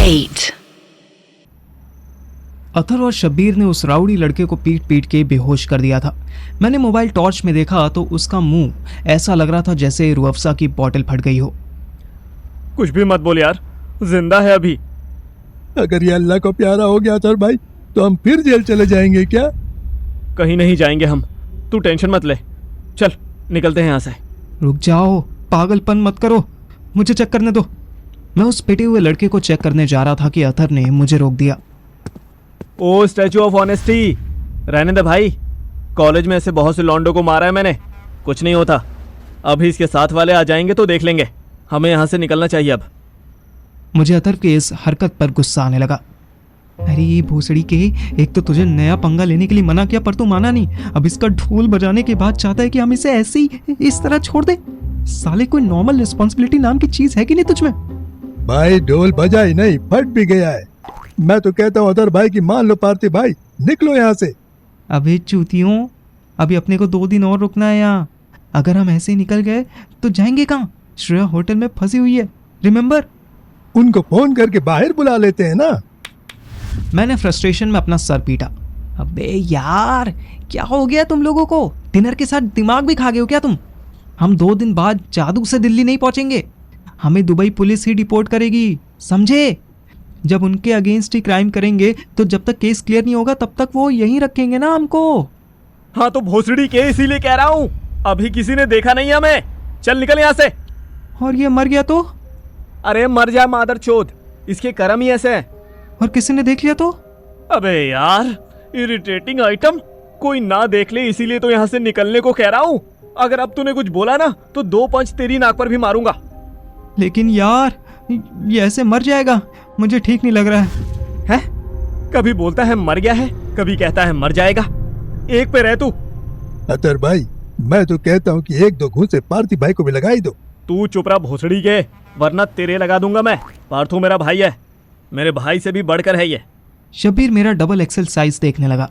8. अतर और शब्बीर ने उस राउडी लड़के को पीट पीट के बेहोश कर दिया था। मैंने मोबाइल टॉर्च में देखा तो उसका मुंह ऐसा लग रहा था जैसे रूह अफ़ज़ा की बोतल फट गई हो। कुछ भी मत बोल यार, जिंदा है अभी। अगर ये अल्लाह को प्यारा हो गया अतर भाई तो हम फिर जेल चले जाएंगे क्या? कहीं नहीं जाएंगे हम, तू टेंशन मत ले। चल निकलते हैं यहाँ से। रुक जाओ, पागलपन मत करो, मुझे चेक करने दो। मैं उस पिटे हुए लड़के को चेक करने जा रहा था कि अतर ने मुझे रोक दिया। ओ स्टैचू ऑफ ऑनेस्टी, रहने दे भाई। कॉलेज में ऐसे बहुत से लॉन्डो को मारा है मैंने, कुछ नहीं होता। अभी इसके साथ वाले आ जाएंगे तो देख लेंगे। हमें यहाँ से निकलना चाहिए अब। मुझे अतर की इस हरकत पर गुस्सा आने लगा। अरे ये भोसड़ी के, एक तो तुझे नया पंगा लेने के लिए मना किया पर तू माना नहीं, अब इसका ढोल बजाने के बाद चाहता है कि हम इसे ऐसे ही इस तरह छोड़ दे। साले कोई नॉर्मल रिस्पॉन्सिबिलिटी नाम की चीज है कि नहीं तुझमें? भाई ढोल बजा ही नहीं, फट भी गया है। मैं तो कहता हूँ अतर भाई की मान लो पार्थिव भाई, निकलो यहाँ से। अबे चूतियों, अभी अपने को 2 दिन और रुकना है यहाँ। अगर हम ऐसे ही निकल गए तो जाएंगे कहाँ? श्रेया होटल में फंसी हुई है, रिमेम्बर? उनको फोन करके बाहर बुला लेते हैं ना। मैंने फ्रस्ट्रेशन में अपना सर पीटा। अबे यार, क्या हो गया तुम लोगों को? डिनर के साथ दिमाग भी खा गए हो क्या तुम? हम 2 दिन बाद जादू से दिल्ली नहीं पहुंचेंगे, हमें दुबई पुलिस ही डिपोर्ट करेगी, समझे? जब उनके अगेंस्ट ही क्राइम करेंगे तो जब तक केस क्लियर नहीं होगा तब तक वो यहीं रखेंगे ना हमको। हाँ तो भोसड़ी के, इसीलिए कह रहा हूँ, अभी किसी ने देखा नहीं हमें। चल निकल यहाँ से। और ये मर गया तो? अरे मर जा मादर चोद, इसके कर्म ही ऐसे हैं। और किसी ने देख लिया तो? अबे यार, इरिटेटिंग आइटम। कोई ना देख ले इसीलिए तो यहाँ से निकलने को कह रहा हूँ। अगर अब तूने कुछ बोला ना तो 2 पंच तेरी नाक पर भी मारूंगा। लेकिन यार, ये ऐसे मर जाएगा, मुझे ठीक नहीं लग रहा है। कभी बोलता है मर गया है, कभी कहता है मर जाएगा। एक पे रह तू। अतर भाई, मैं तो कहता हूँ कि 1-2 घूंसे पार्थिव भाई को भी लगाई दो। तू चुप रहा भोसड़ी के, वरना तेरे लगा दूंगा मैं। पार्थू मेरा भाई है, मेरे भाई से भी बढ़कर है ये। शब्बीर मेरा डबल एक्सेल साइज देखने लगा।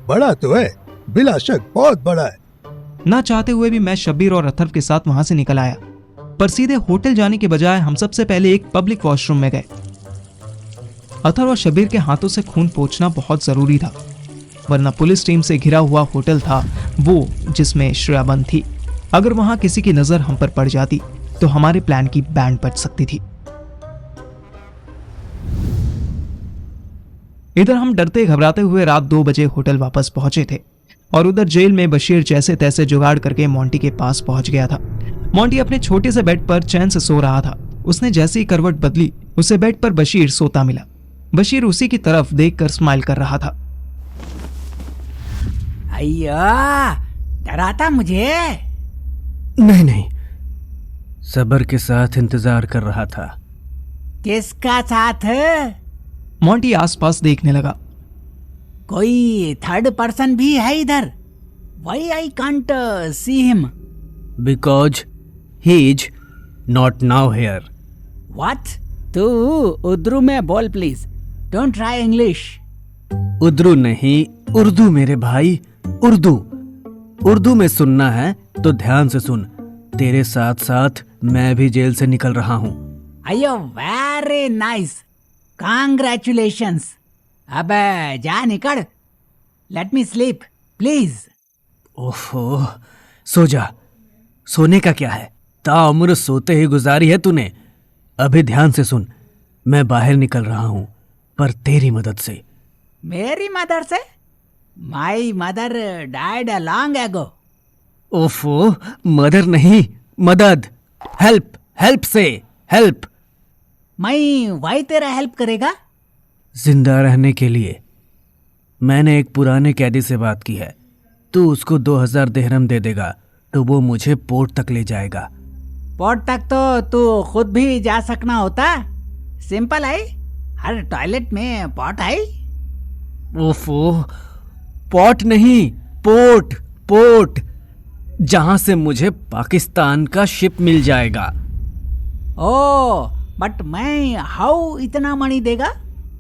बड़ा तो है, बिला शक बहुत बड़ा है। ना चाहते हुए भी मैं शब्बीर और अथर्व के साथ वहां से निकल आया, पर सीधे होटल जाने के बजाय हम सबसे पहले एक पब्लिक वॉशरूम में गए। अथर्व और शब्बीर के हाथों से खून पोंछना बहुत जरूरी था, वरना पुलिस टीम से घिरा हुआ होटल था वो जिसमें श्रेया बंद थी। अगर वहां किसी की नजर हम पर पड़ जाती तो हमारे प्लान की बैंड बज सकती थी। इधर हम डरते घबराते हुए रात 2 बजे होटल वापस पहुंचे थे और उधर जेल में बशीर जैसे तैसे जुगाड़ करके मोंटी के पास पहुंच गया था। मोंटी अपने छोटे से बेड पर चैन से सो रहा था। उसने जैसे ही करवट बदली उसे बेड पर बशीर सोता मिला। बशीर उसी की तरफ देखकर स्माइल कर रहा था। अय्या, डराता मुझे? नहीं नहीं, सब्र के साथ इंतजार कर रहा था। किसका साथ? मोंटी आसपास देखने लगा। कोई थर्ड पर्सन भी है इधर? Why I can't see him? Because he is not now here. What? तू उर्दू में बोल please, don't try English. Urdu नहीं, उर्दू मेरे भाई, उर्दू। उर्दू में सुनना है तो ध्यान से सुन। तेरे साथ साथ मैं भी जेल से निकल रहा हूँ। अयो वेरी नाइस, कांग्रेचुलेशंस। अबे जा निकल, लेट मी स्लीप प्लीज। ओहो, सो जा। सोने का क्या है, ताउम्र सोते ही गुजारी है तूने। अभी ध्यान से सुन, मैं बाहर निकल रहा हूँ, पर तेरी मदद से। मेरी मदर से? My mother died a long ago. ओफो, मदर नहीं, मदद। हेल्प, हेल्प से हेल्प। मैं वही तेरा हेल्प करेगा? जिंदा रहने के लिए। मैंने एक पुराने कैदी से बात की है, तू उसको 2000 दिरहम दे देगा तो वो मुझे पोर्ट तक ले जाएगा। पोर्ट तक तो तू खुद भी जा सकना होता। सिंपल है, हर टॉयलेट में पॉट है। ओफो, पॉट नहीं, पोर्ट, पोर्ट, जहां से मुझे पाकिस्तान का शिप मिल जाएगा। ओ, बट मैं हाउ इतना मनी देगा?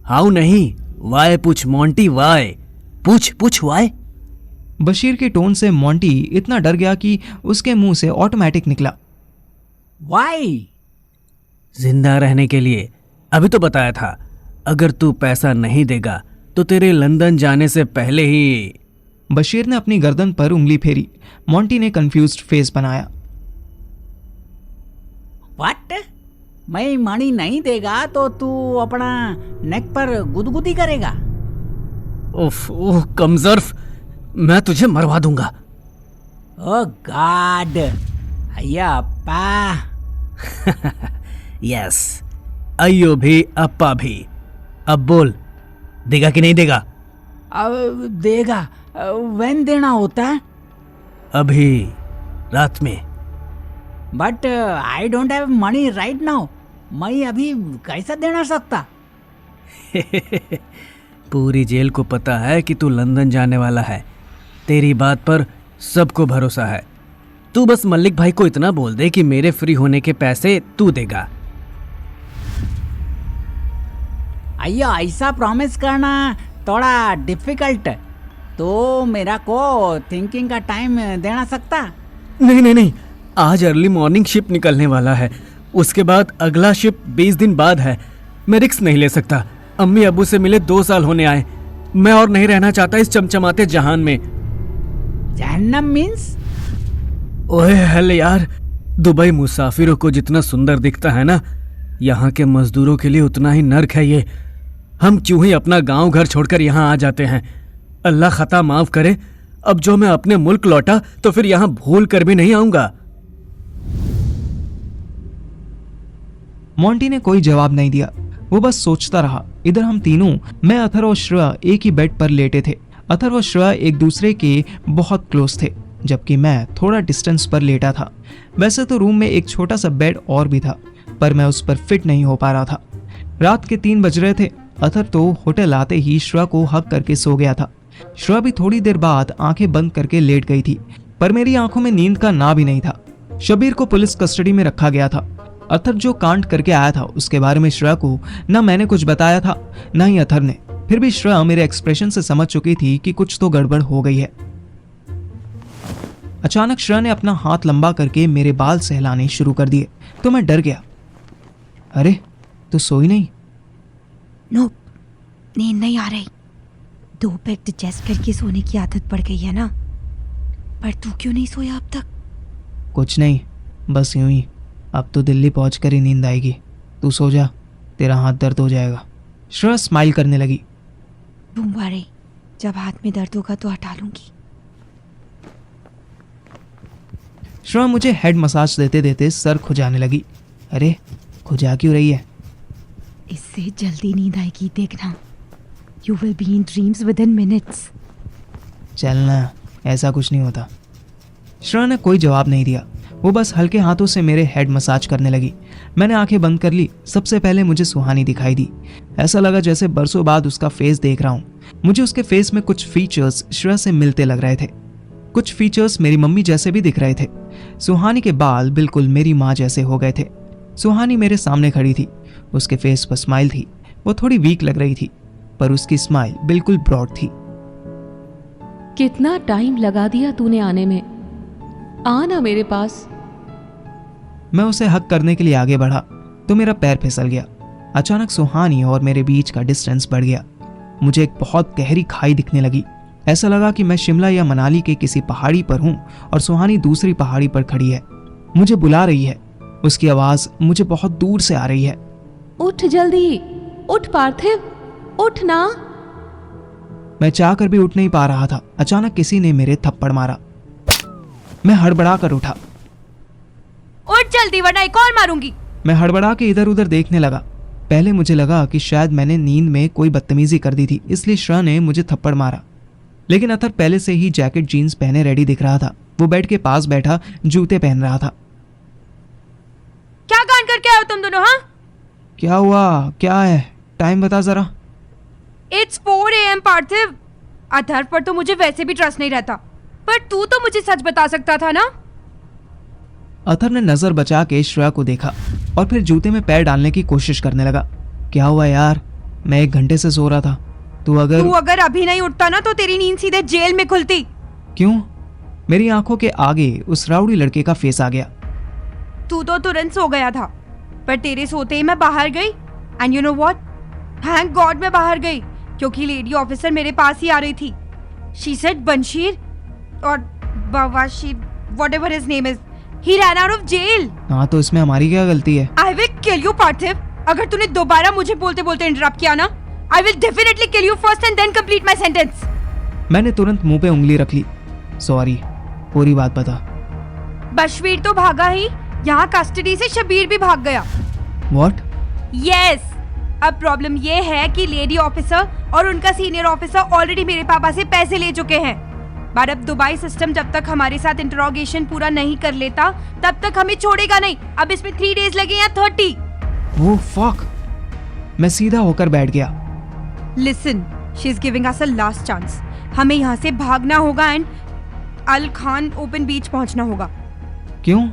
हाउ नहीं, वाई पूछ मोंटी, वाई पूछ, पूछ वाई। बशीर के टोन से मोंटी इतना डर गया कि उसके मुंह से ऑटोमेटिक निकला, वाई? जिंदा रहने के लिए। अभी तो बताया था, अगर तू पैसा नहीं देगा तो तेरे लंदन जाने से पहले ही। बशीर ने अपनी गर्दन पर उंगली फेरी। मोंटी ने कंफ्यूज्ड फेस बनाया। व्हाट? मैं मणि नहीं देगा तो तू अपना नेक पर गुदगुदी करेगा? उफ, ओह कमजोर्फ, मैं तुझे मरवा दूंगा। ओ गॉड, अय्या अप्पा। यस, अयो भी अप्पा भी। अब बोल, देगा कि नहीं देगा? अब देगा। व्हेन देना होता है? अभी रात में। But I don't have money right now. मैं अभी कैसा देना सकता? पूरी जेल को पता है कि तू लंदन जाने वाला है। तेरी बात पर सबको भरोसा है। तू बस मलिक भाई को इतना बोल दे कि मेरे फ्री होने के पैसे तू देगा। अय्या, ऐसा प्रॉमिस करना थोड़ा डिफिकल्ट, तो मेरा को थिंकिंग का टाइम देना सकता? नहीं नहीं नहीं, आज अर्ली मॉर्निंग शिप निकलने वाला है। उसके बाद अगला शिप 20 दिन बाद है। मैं रिस्क नहीं ले सकता। अम्मी अबू से मिले 2 साल होने आए। मैं और नहीं रहना चाहता इस चमचमाते जहान में। जहन्नम मीन्स? ओए हल यार, दुबई मुसाफिरों को जितना सुंदर दिखता है ना, यहाँ के मजदूरों के लिए उतना ही नर्क है ये। हम क्यों ही अपना गांव घर छोड़कर यहाँ आ जाते हैं। अल्लाह खता माफ करे, अब जो मैं अपने मुल्क लौटा तो फिर यहाँ भूल कर भी नहीं आऊंगा। मोंटी ने कोई जवाब नहीं दिया। वो बस सोचता रहा। इधर हम तीनों, मैं, अथर और श्रेया एक ही बेड पर लेटे थे। अथर और श्रेया एक दूसरे के बहुत क्लोज थे, जबकि मैं थोड़ा डिस्टेंस पर लेटा था। वैसे तो रूम में एक छोटा सा बेड और भी था, पर मैं उस पर फिट नहीं हो पा रहा था। रात के 3 बज रहे थे। अथर तो होटल आते ही श्रेया को हक करके सो गया था। श्रेया भी थोड़ी देर बाद आंखें बंद करके लेट गई थी, पर मेरी आंखों में नींद का ना भी नहीं था। शबीर को पुलिस कस्टडी में रखा गया था। अथर जो कांड करके आया था उसके बारे में श्रेया को ना मैंने कुछ बताया था, ना ही अथर ने। फिर भी श्रेया मेरे एक्सप्रेशन से समझ चुकी थी कि कुछ तो गड़बड़ हो गई है। अचानक श्रेया ने अपना हाथ लंबा करके मेरे बाल सहलाने शुरू कर दिए, तो मैं डर गया। अरे, तो सोई नहीं? नोप, नींद नहीं आ रही। 2 पैक डिजेस्ट करके सोने की आदत पड़ गई है ना। पर तू क्यों नहीं सोया अब तक? कुछ नहीं, बस यूं ही। अब तो दिल्ली पहुंचकर ही नींद आएगी। तू सो जा, तेरा हाथ दर्द हो जाएगा। श्रेया स्माइल करने लगी। डोंट वरी, जब हाथ में दर्द होगा तो हटा लूंगी। श्रेया मुझे हेड मसाज देते देते सर खुजाने लगी। अरे, खुजा क्यों रही है? इससे जल्दी नींद आएगी, देखना। You will be in dreams with in minutes. चलना, ऐसा कुछ नहीं होता। श्रेया ने कोई जवाब नहीं दिया। वो बस हल्के हाथों से मेरे हेड मसाज करने लगी। मैंने आंखें बंद कर ली। सबसे पहले मुझे सुहानी दिखाई दी। ऐसा लगा जैसे बरसों बाद उसका फेस देख रहा हूँ। मुझे उसके फेस में कुछ फीचर्स श्रेया से मिलते लग रहे थे। कुछ फीचर्स मेरी मम्मी जैसे भी दिख रहे थे। सुहानी के बाल बिल्कुल मेरी माँ जैसे हो गए थे। सुहानी मेरे सामने खड़ी थी। उसके फेस पर स्माइल थी। वो थोड़ी वीक लग रही थी, पर उसकी स्माइल बिल्कुल ब्रॉड थी। कितना टाइम लगा दिया तूने आने में। आना मेरे पास। मैं उसे हक करने के लिए आगे बढ़ा तो मेरा पैर फिसल गया। अचानक सुहानी और मेरे बीच का डिस्टेंस बढ़ गया। मुझे एक बहुत गहरी खाई दिखने लगी। ऐसा लगा कि मैं शिमला या मनाली के किसी पहाड़ी पर हूँ और सुहानी दूसरी पहाड़ी पर खड़ी है। मुझे बुला रही है। उसकी आवाज मुझे बहुत दूर से आ रही है। उठ जल्दी, उठ पार्थिव, उठ ना। मैं चाहकर भी उठ नहीं पा रहा था। अचानक किसी ने मेरे थप्पड़ मारा। मैं हड़बड़ा कर उठा। उठ जल्दी वरना एक और मारूंगी। मैं हड़बड़ा के इधर उधर देखने लगा। पहले मुझे लगा कि शायद मैंने नींद में कोई बदतमीजी कर दी थी, इसलिए श्रेया ने मुझे थप्पड़ मारा। लेकिन अथर पहले से ही जैकेट जीन्स पहने रेडी दिख रहा था। वो बेड के पास बैठा जूते पहन रहा था। क्या कांड करके आए हो तुम दोनों? हाँ, क्या हुआ? क्या है? टाइम बता जरा। इट्स 4 AM पार्थिव। अथर्व पर तो मुझे वैसे भी ट्रस्ट नहीं रहता, पर तू तो मुझे सच बता सकता था ना। अथर ने नजर बचा के श्रेया को देखा और फिर जूते में पैर डालने की कोशिश करने लगा। क्या हुआ यार? मैं 1 घंटे से सो रहा था। तू अगर अभी नहीं उठता ना तो तेरी नींद सीधे जेल में खुलती। क्यों? मेरी आंखों के आगे उस राउडी लड़के का फेस आ गया। तू तो तुरंत सो गया था, पर तेरे सोते ही मैं बाहर गई and you know what, thank God मैं बाहर गई, क्योंकि लेडी ऑफिसर मेरे पास ही आ रही थी. शी सेड बंशीर और बवाशीर, whatever his name is, he ran out of jail. हाँ तो इसमें हमारी क्या गलती है? I will kill you Parthiv. अगर तूने दोबारा मुझे बोलते बोलते इंटरप्ट किया ना, I will definitely kill you first and then complete my sentence. मैंने तुरंत मुंह पे उंगली रख ली. सॉरी, पूरी बात बता. बशवीर तो भागा ही, यहाँ कस्टडी से शबीर भी भाग गया. व्हाट? यस. अब प्रॉब्लम ये है कि लेडी ऑफिसर और उनका सीनियर ऑफिसर ऑलरेडी मेरे पापा से पैसे ले चुके हैं. बट अब दुबई सिस्टम जब तक हमारे साथ इंटरोगेशन पूरा नहीं कर लेता तब तक हमें छोड़ेगा नहीं. अब इसमें 3 days लगे या 30. वो फक. मैं सीधा होकर बैठ गया. Listen, she is giving us a last chance. हमें यहाँ से भागना होगा एंड अल खान ओपन बीच पहुंचना होगा. क्यों?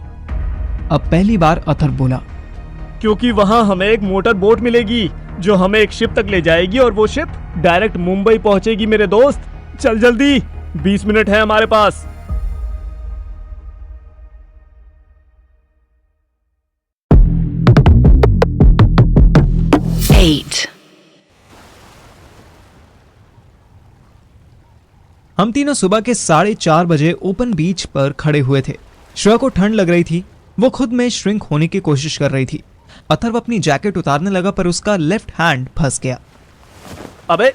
अब पहली बार अथर बोला. क्योंकि वहां हमें एक मोटर बोट मिलेगी जो हमें एक शिप तक ले जाएगी और वो शिप डायरेक्ट मुंबई पहुंचेगी मेरे दोस्त. चल जल्दी, 20 मिनट है हमारे पास. हम तीनों सुबह के 4:30 बजे ओपन बीच पर खड़े हुए थे. श्रेया को ठंड लग रही थी. वो खुद में श्रिंक होने की कोशिश कर रही थी. अथर्व अपनी जैकेट उतारने लगा पर उसका लेफ्ट हैंड फंस गया. अबे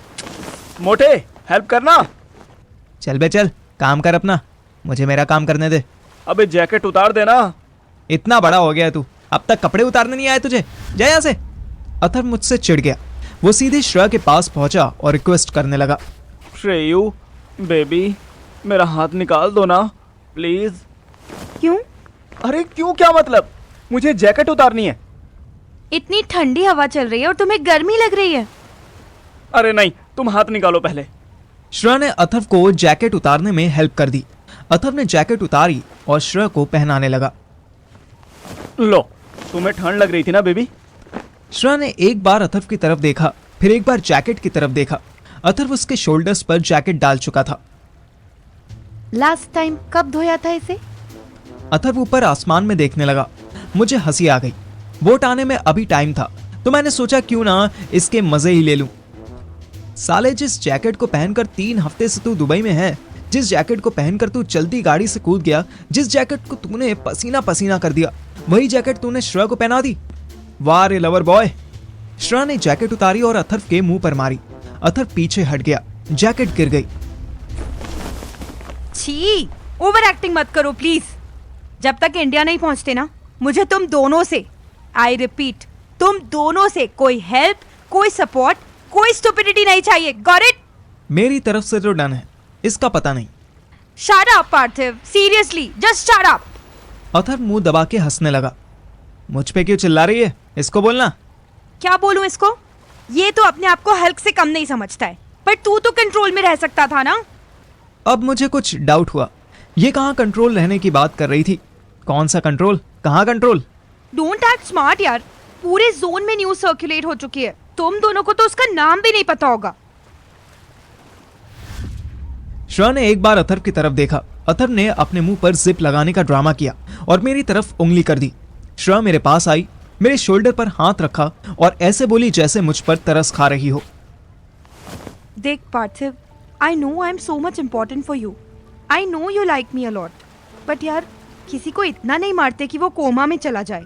मोटे, हेल्प करना. चल बे चल, काम कर अपना, मुझे मेरा काम करने दे. अबे जैकेट उतार देना. इतना बड़ा हो गया तू, अब तक कपड़े उतारने नहीं आए तुझे? जा यहाँ से. अथर्व मुझसे चिढ़ गया. वो सीधे श्रेया के पास पहुंचा और रिक्वेस्ट करने लगा. श्रेयू बेबी, मेरा हाथ निकाल दो ना प्लीज. क्यों? अरे क्यों, क्या मतलब? मुझे जैकेट उतारनी है. इतनी ठंडी हवा चल रही है और तुम्हें गर्मी लग रही है. अरे नहीं, तुम हाथ निकालो पहले. श्रेया ने अथर्व को जैकेट उतारने में हेल्प कर दी. अथर्व ने जैकेट उतारी और श्रेया को पहनाने लगा. लो, तुम्हें ठंड लग रही थी ना बेबी. श्रेया ने एक बार अथर्व की तरफ देखा, फिर एक बार जैकेट की तरफ देखा. अथर्व उसके शोल्डर्स पर जैकेट डाल चुका था. लास्ट टाइम कब धोया था इसे? अथर्व ऊपर आसमान में देखने लगा. मुझे हंसी आ गई. बोट आने में अभी टाइम था तो मैंने सोचा क्यों ना इसके मजे ही ले लूं. साले, जिस जैकेट को पहनकर 3 हफ्ते से तू दुबई में है, जिस जैकेट को पहनकर तू चलती गाड़ी से कूद गया, जिस जैकेट को तूने पसीना पसीना कर दिया, वही जैकेट तूने श्रेया को पहना दी. वाह रे लवर बॉय. श्रेया ने जैकेट उतारी और अथर्व के मुंह पर मारी. अथर्व पीछे हट गया. जैकेट गिर गई. छी, ओवर एक्टिंग मत करो प्लीज. जब तक इंडिया नहीं पहुंचते ना, मुझे तुम दोनों से, आई रिपीट, तुम दोनों से कोई हेल्प, कोई सपोर्ट, कोई स्टुपिडिटी नहीं चाहिए. Got it? मेरी तरफ से तो डन है, इसका पता नहीं. Shut up Parthiv, seriously just shut up. Atharv मुंह दबा के हंसने लगा. मुझ पे क्यों चिल्ला रही है? इसको बोलना. क्या बोलूं इसको? ये तो अपने आप को हल्क से कम नहीं समझता है, पर तू तो कंट्रोल में रह सकता था ना. अब मुझे कुछ डाउट हुआ. ये कहाँ कंट्रोल रहने की बात कर रही थी? कौन सा कंट्रोल? कहाँ कंट्रोल? डोंट एक्ट स्मार्ट यार. पूरे जोन में न्यूज सर्कुलेट हो चुकी है. तुम दोनों को तो उसका नाम भी नहीं पता होगा. श्रेया ने एक बार अथर्व की तरफ देखा. अथर्व ने अपने मुंह पर जिप लगाने का ड्रामा किया और मेरी तरफ उंगली कर दी. श्रेया मेरे पास आई, मेरे शोल्डर पर हाथ रखा और ऐसे बोली जैसे मुझ पर तरस खा रही हो. देख Parthiv, I know I am so much important for you. I know you like me a lot, but यार किसी को इतना नहीं मारते कि वो कोमा में चला जाए.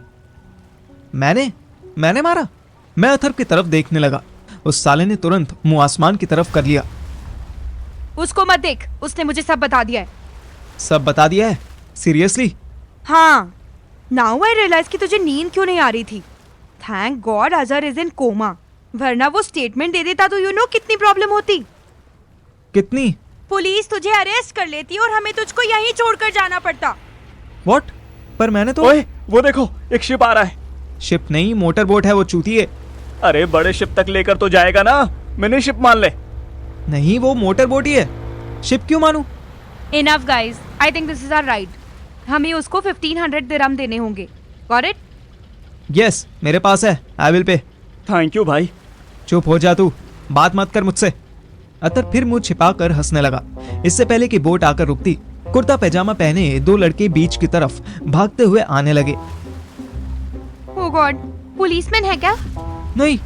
मैंने मारा? मैं अथर्व की तरफ देखने लगा. उस साले ने तुरंत मुंह आसमान की तरफ कर लिया. उसको मत देख, उसने मुझे सब बता दिया है. सब बता दिया है? सीरियसली? हाँ. नाउ आई रियलाइज कि तुझे नींद क्यों नहीं आ रही थी. Thank God Azhar is in coma, वरना वो स्टेटमेंट दे देता तो यू नो कितनी प्रॉब्लम होती. कितनी? पुलिस तुझे अरेस्ट कर लेती और हमें तुझको यहीं छोड़कर जाना पड़ता. व्हाट? पर मैंने तो. ओए, वो देखो, एक शिप आ रहा है. शिप नहीं, मोटर बोट है वो, चूतिए. अरे बड़े शिप तक लेकर तो जाएगा ना, मैंने शिप मान ले. नहीं, वो मोटर बोट ही है. शिप क्यों मानूं? Enough guys, I think this is our ride. हमें उसको 1500 दिरहम देने होंगे. Got it? यस, मेरे पास है. I will pay. Thank you भाई. चुप हो जा तू, बात मत कर मुझसे. अतर फिर मुंह छिपाकर हंसने लगा. इससे पहले कि बोट आकर रुकती, कुर्ता पैजामा पहने 2 लड़के बीच की तरफ भागते हुए आने लगे. ओह गॉड, पुलिसमैन है क्या? नहीं,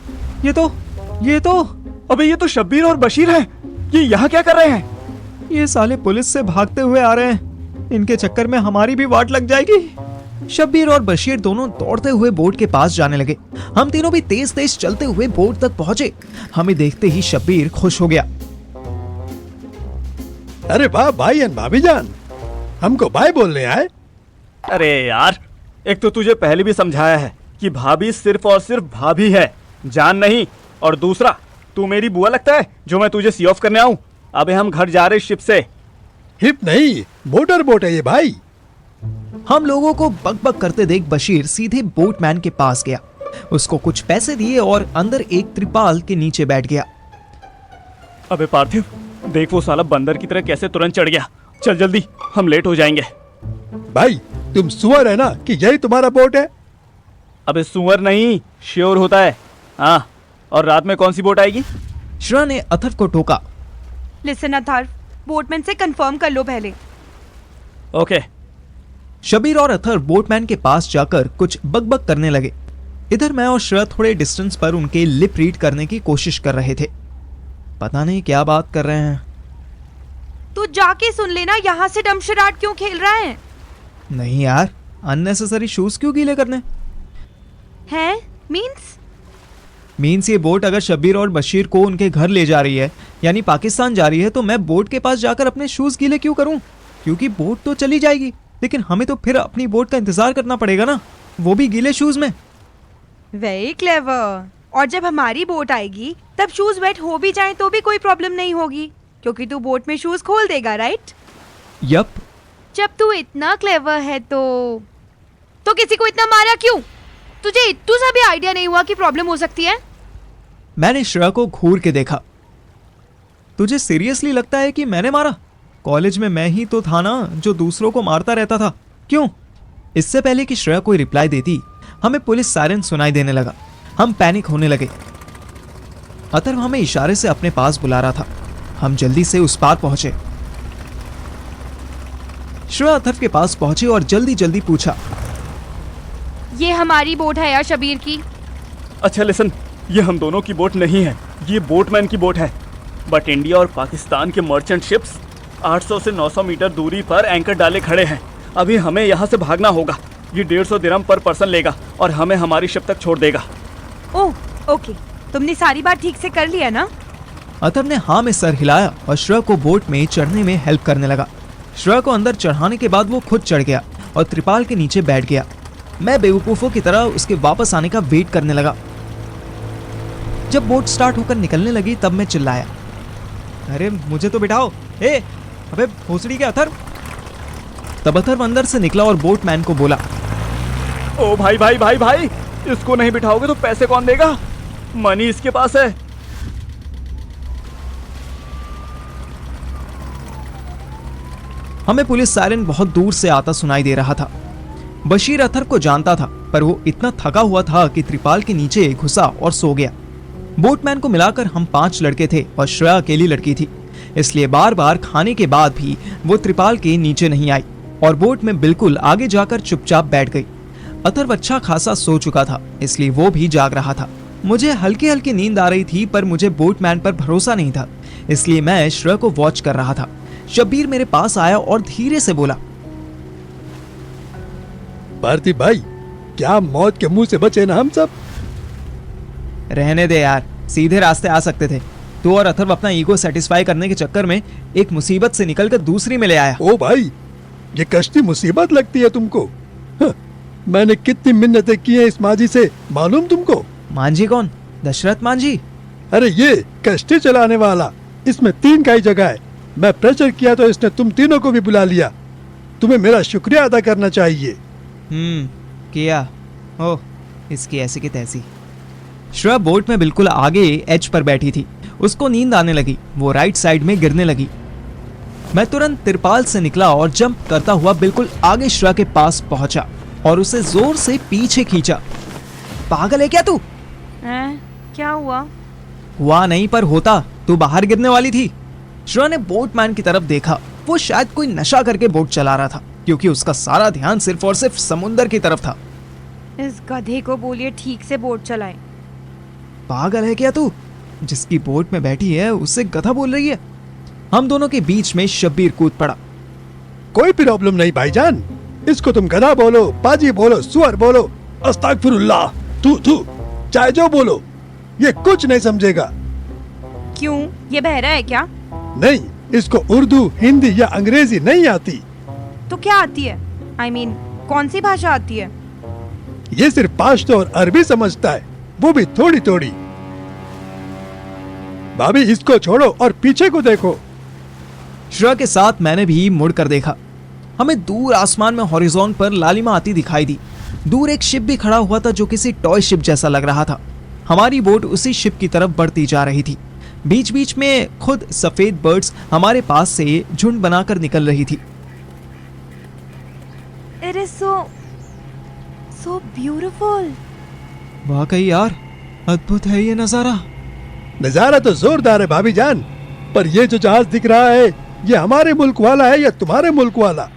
ये तो अबे ये तो शब्बीर और बशीर हैं। ये यहाँ क्या कर रहे हैं? ये साले पुलिस से भागते हुए आ रहे हैं। इनके चक्कर में हमारी भी वाट लग जाएगी। शब्बीर और बशीर दोनों दौड़ते हुए बोट के पास जाने लगे। हम तीनों भी तेज तेज चलते हुए बोट तक पहुंचे। हमें देखते ही शब्बीर खुश हो गया। अरे वाह भाई एंड भाभी जान, हमको बाय बोलने आए। अरे यार, एक तो तुझे पहले भी समझाया है कि भाभी सिर्फ और सिर्फ भाभी है, जान नहीं। और दूसरा, तू मेरी बुआ लगता है जो मैं तुझे सी ऑफ करने आऊं। अबे हम घर जा रहे शिप से। हिप नहीं, मोटर बोट है ये भाई। हम लोगों को बकबक करते देख बशीर सीधे बोटमैन के पास गया। उसको कुछ पैसे दिए और अंदर एक त्रिपाल के नीचे बैठ गया। अबे पार्थिव, देख वो साला बंदर की तरह कैसे तुरंत चढ़ गया। चल जल्दी, हम लेट हो जाएंगे। भाई तुम सुअर है ना कि यही तुम्हारा बोट है? अबे सुअर नहीं, श्योर होता है। हाँ, और रात में कौन सी बोट आएगी? श्रेया ने अथर्व को टोका। लिसन अथर्व, बोटमैन से कंफर्म कर लो पहले। ओके। शबीर और अथर्व बोटमैन के पास जाकर कुछ बकबक करने लगे। इधर मैं और श्रेया थोड़े डिस्टेंस पर उनके लिप रीड करने की कोशिश कर रहे थे। पता नहीं क्या बात कर रहे हैं। तू जाके सुन लेना, यहाँ से डमशराट क्यों खेल रहा है? नहीं यार, अननेसेसरी शूज क्यों गीले करने? हैं? मीन्स ये बोट अगर शब्बीर और बशीर को उनके घर ले जा रही है, यानी पाकिस्तान जा रही है, तो मैं बोट के पास जाकर अपने शूज गीले क्यों करूं? क्योंकि बोट तो चली जाएगी, लेकिन हमें तो फिर अपनी बोट का इंतजार करना पड़ेगा ना, वो भी गीले शूज में। Very clever. और जब हमारी बोट आएगी तब शूज वेट हो भी जाए तो भी कोई प्रॉब्लम नहीं होगी, क्योंकि तू बोट में शूज खोल देगा, राइट? यप। जब तू इतना क्लेवर है तो किसी को इतना मारा क्यों? तुझे इतना सा भी आइडिया नहीं हुआ कि प्रॉब्लम हो सकती है? मैंने श्रेया को घूर के देखा। तुझे सीरियसली लगता है कि मैंने मारा? कॉलेज में मैं ही तो था ना जो दूसरों को मारता रहता था। क्यों? इससे पहले कि श्रेया कोई रिप्लाई देती, हमें पुलिस सायरन सुनाई देने लगा। हम पैनिक होने लगे। अथर्व हमें इशारे से अपने पास बुला रहा था। हम जल्दी से उस पार पहुंचे। श्रेया अथर्व के पास पहुंची और जल्दी जल्दी पूछा, ये हमारी बोट है या शबीर की? अच्छा लिसन, ये हम दोनों की बोट नहीं है, ये बोटमैन की बोट है। बट इंडिया और पाकिस्तान के मर्चेंट शिप्स 800 से 900 मीटर दूरी पर एंकर डाले खड़े हैं। अभी हमें यहाँ से भागना होगा। ये 150 दिरहम पर पर्सन लेगा और हमें हमारी शिप तक छोड़ देगा। ओह ओके, तुमने सारी बात ठीक से कर लिया ना? अथर्व ने हाँ में सर हिलाया और श्रेया को बोट में चढ़ने में हेल्प करने लगा। श्रेया को अंदर चढ़ाने के बाद वो खुद चढ़ गया और त्रिपाल के नीचे बैठ गया। मैं बेवकूफों की तरह उसके वापस आने का वेट करने लगा। जब बोट स्टार्ट होकर निकलने लगी तब मैं चिल्लाया, अरे मुझे तो बिठाओ। अबे भोसड़ी के अथर्व। तब अथर्व अंदर से निकला और बोटमैन को बोला, ओ भाई भाई भाई भाई, इसको नहीं बिठाओगे तो पैसे कौन देगा? मनी इसके पास है। हमें पुलिस सायरन बहुत दूर से आता सुनाई दे रहा था। बशीर अथर्व को जानता था, पर वो इतना थका हुआ था कि त्रिपाल के नीचे घुसा और सो गया। बोटमैन को मिलाकर हम 5 लड़के थे और श्रेया अकेली लड़की थी, इसलिए बार बार खाने के बाद भी वो त्रिपाल के नीचे नहीं आई और बोट में बिल्कुल आगे जाकर चुपचाप बैठ गई। अथर्व अच्छा खासा सो चुका था, इसलिए वो भी जाग रहा था। मुझे हल्की हल्की नींद आ रही थी, पर मुझे बोटमैन पर भरोसा नहीं था, इसलिए मैं श्रेया को वॉच कर रहा था। शब्बीर मेरे पास आया और धीरे से बोला, भारती भाई, क्या मौत के मुंह से बचे ना हम सब? रहने दे यार, सीधे रास्ते आ सकते थे। तू और अथर्व अपना ईगो सेटिस्फाई करने के चक्कर में एक मुसीबत से निकलकर दूसरी में ले आया। ओ भाई, ये कश्ती मुसीबत लगती है तुमको? मैंने कितनी मिन्नतें की हैं इस मांझी से, मालूम तुमको? मांझी कौन? दशरथ मांझी? अरे ये कश्ती चलाने वाला, इसमें 3 का ही जगह है। मैं प्रेशर किया तो इसने तुम तीनों को भी बुला लिया। तुम्हें मेरा शुक्रिया अदा करना चाहिए। किया। ओह, इसकी ऐसी की तैसी। श्रेया बोट में बिल्कुल आगे एज पर बैठी थी। उसको नींद आने लगी, वो राइट साइड में गिरने लगी। मैं तुरंत तिरपाल से निकला और जंप करता हुआ बिल्कुल आगे श्रेया के पास पहुंचा और उसे जोर से पीछे खींचा। पागल है क्या तू? क्या हुआ? हुआ नहीं, पर होता। तू बाहर गिरने वाली थी। श्रेया ने बोटमैन की तरफ देखा। वो शायद कोई नशा करके बोट चला रहा था, क्योंकि उसका सारा ध्यान सिर्फ और सिर्फ समुंदर की तरफ था। इस गधे को बोलिए ठीक से बोट चलाए। पागल है क्या तू? जिसकी बोट में बैठी है उससे गधा बोल रही है? हम दोनों के बीच में शब्बीर कूद पड़ा। कोई प्रॉब्लम नहीं भाईजान, इसको तुम गधा बोलो, पाजी बोलो, सुअर बोलो, अस्तगफिरुल्लाह, तू चाहे जो बोलो, ये कुछ नहीं समझेगा। क्यों, ये बहरा है क्या? नहीं, इसको उर्दू, हिंदी या अंग्रेजी नहीं आती। तो क्या आती है? I mean, कौन सी भाषा आती है? ये सिर्फ पश्तो और अरबी समझता है, वो भी थोड़ी थोड़ी। भाभी इसको छोड़ो और पीछे को देखो। श्रेया के साथ मैंने भी मुड़ कर देखा। हमें दूर आसमान में हॉरिजॉन पर लालिमा आती दिखाई दी। दूर एक शिप भी खड़ा हुआ था जो किसी टॉय शिप जैसा लग रहा था। हमारी बोट उसी शिप की तरफ बढ़ती जा रही थी। बीच बीच में खुद सफेद बर्ड्स हमारे पास से झुंड बनाकर निकल रही थी। It is so beautiful. वाकई यार, अद्भुत है ये नजारा। नजारा तो जोरदार है भाभी जान, पर ये जो जहाज दिख रहा है, ये हमारे मुल्क वाला है या तुम्हारे मुल्क वाला?